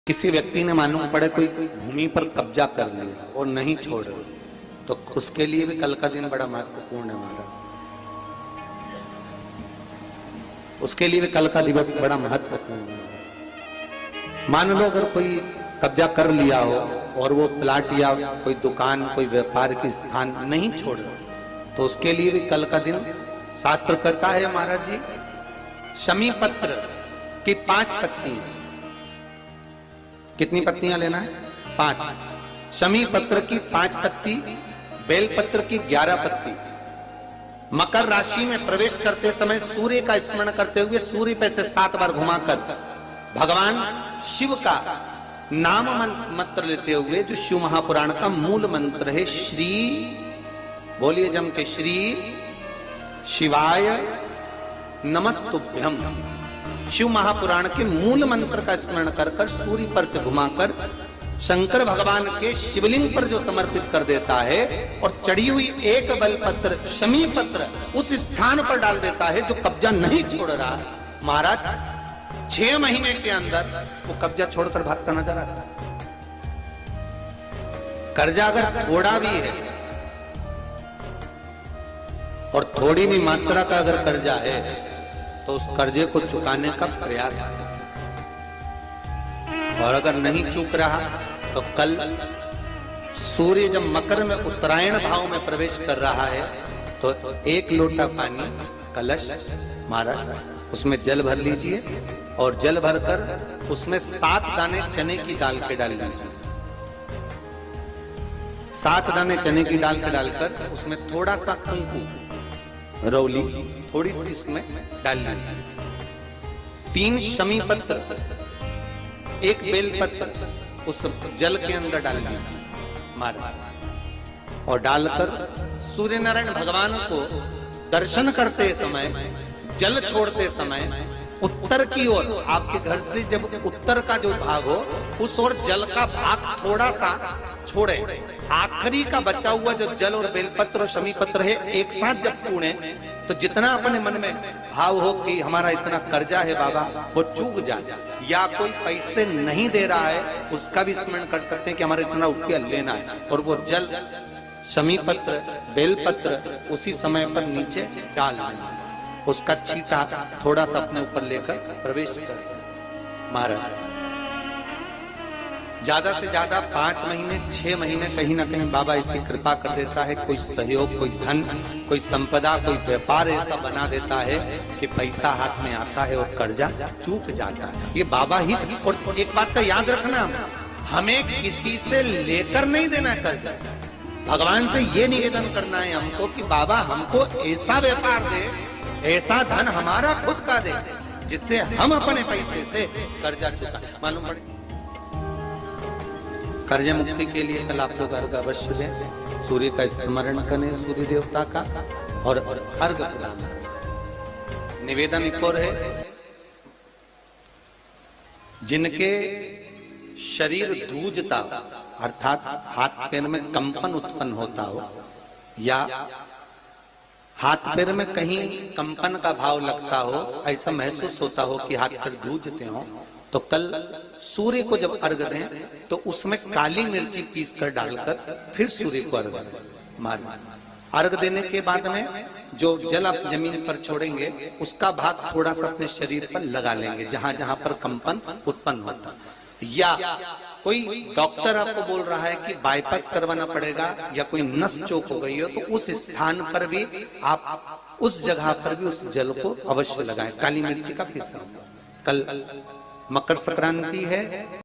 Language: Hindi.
किसी व्यक्ति ने मालूम पड़े कोई भूमि पर कब्जा कर लिया और नहीं छोड़ रहे, तो उसके लिए भी कल का दिन बड़ा महत्वपूर्ण है महाराज। उसके लिए भी कल का दिवस बड़ा महत्वपूर्ण है। मान लो अगर कोई कब्जा कर लिया हो और वो प्लाट या कोई दुकान कोई व्यापार की स्थान नहीं छोड़ रहा, तो उसके लिए भी कल का दिन शास्त्र कहता है महाराज जी, शमी पत्र की 5 पत्ती, कितनी पत्तियां लेना है? 5। शमी पत्र की 5 पत्ती, बेल पत्र की 11 पत्ती। मकर राशि में प्रवेश करते समय सूर्य का स्मरण करते हुए सूर्य पे से 7 बार घुमाकर भगवान शिव का नाम मंत्र लेते हुए, जो शिव महापुराण का मूल मंत्र है, श्री बोलिए जम के, श्री शिवाय नमस्तुभ्यम, शिव महापुराण के मूल मंत्र का स्मरण कर कर सूर्य पर से घुमाकर शंकर भगवान के शिवलिंग पर जो समर्पित कर देता है और चढ़ी हुई एक बेलपत्र शमी पत्र उस स्थान पर डाल देता है जो कब्जा नहीं छोड़ रहा, महाराज 6 महीने के अंदर वो कब्जा छोड़कर भागता नजर आता है। कर्जा अगर थोड़ा भी है और थोड़ी भी मात्रा का अगर कर्जा है तो उस कर्जे को चुकाने का प्रयास करें, और अगर नहीं चूक रहा तो कल सूर्य जब मकर में उत्तरायण भाव में प्रवेश कर रहा है तो 1 लोटा पानी कलश महाराज उसमें जल भर लीजिए और जल भरकर उसमें 7 दाने चने की दाल के डाल लीजिए। 7 दाने चने की दाल के डालकर उसमें थोड़ा सा कंकु रौली थोड़ी सी इसमें डाल लीजिए। 3 शमी पत्र, 1 बेल पत्र उस जल के अंदर डाल लीजिए मारा, और डालकर सूर्य नारायण भगवान को दर्शन करते समय, जल छोड़ते समय उत्तर की ओर, आपके घर से जब उत्तर का जो भाग हो उस ओर जल का भाग थोड़ा सा छोड़े। आखिरी का बचा हुआ जो जल और बेलपत्र और शमी पत्र है एक साथ जब पूणे तो जितना अपने मन में भाव हो कि हमारा इतना कर्जा है बाबा वो चूक जाए, या कोई पैसे नहीं दे रहा है उसका भी स्मरण कर सकते हैं कि हमारा इतना रुपया लेना है, और वो जल शमी पत्र बेलपत्र उसी समय पर नीचे डाल देना, उसका छींटा थोड़ा सा अपने ऊपर लेकर प्रवेश कर महाराज। ज्यादा से ज्यादा 5 महीने 6 महीने कहीं ना कहीं बाबा ऐसी कृपा कर देता है, कोई सहयोग, कोई धन, कोई संपदा, कोई व्यापार ऐसा बना देता है कि पैसा हाथ में आता है और कर्जा चूक जाता है। ये बाबा ही। और एक बात का याद रखना, हमें किसी से लेकर नहीं देना है कर्जा, भगवान से ये निवेदन करना है हमको कि बाबा हमको ऐसा व्यापार दे, ऐसा धन हमारा खुद का दे जिससे हम अपने पैसे से कर्जा चुका। मालूम पड़े कर्ज मुक्ति के लिए कल आप लोग अर्घ अवश्य दें, सूर्य का स्मरण करें, सूर्य देवता का, और अर्घ प्रदान करें। निवेदन एक और है, जिनके शरीर धूजता अर्थात हाथ पैर में कंपन उत्पन्न होता हो या हाथ पैर में कहीं कंपन का भाव लगता हो, ऐसा महसूस होता हो कि हाथ पैर धूजते हो, तो कल सूर्य को जब अर्घ दें तो उसमें काली मिर्ची पीस कर डालकर फिर सूर्य को अर्घ मारें। अर्घ देने के बाद में जो जल आप जमीन पर छोड़ेंगे उसका भाग थोड़ा सा अपने शरीर पर लगा लेंगे जहां जहां पर कंपन उत्पन्न होता। या कोई डॉक्टर आपको बोल रहा है कि बाईपास करवाना पड़ेगा या कोई नस चोक हो गई हो, तो उस स्थान पर भी आप उस जगह पर भी उस जल को अवश्य लगाएं, काली मिर्ची का पीसा। कल मकर संक्रांति है।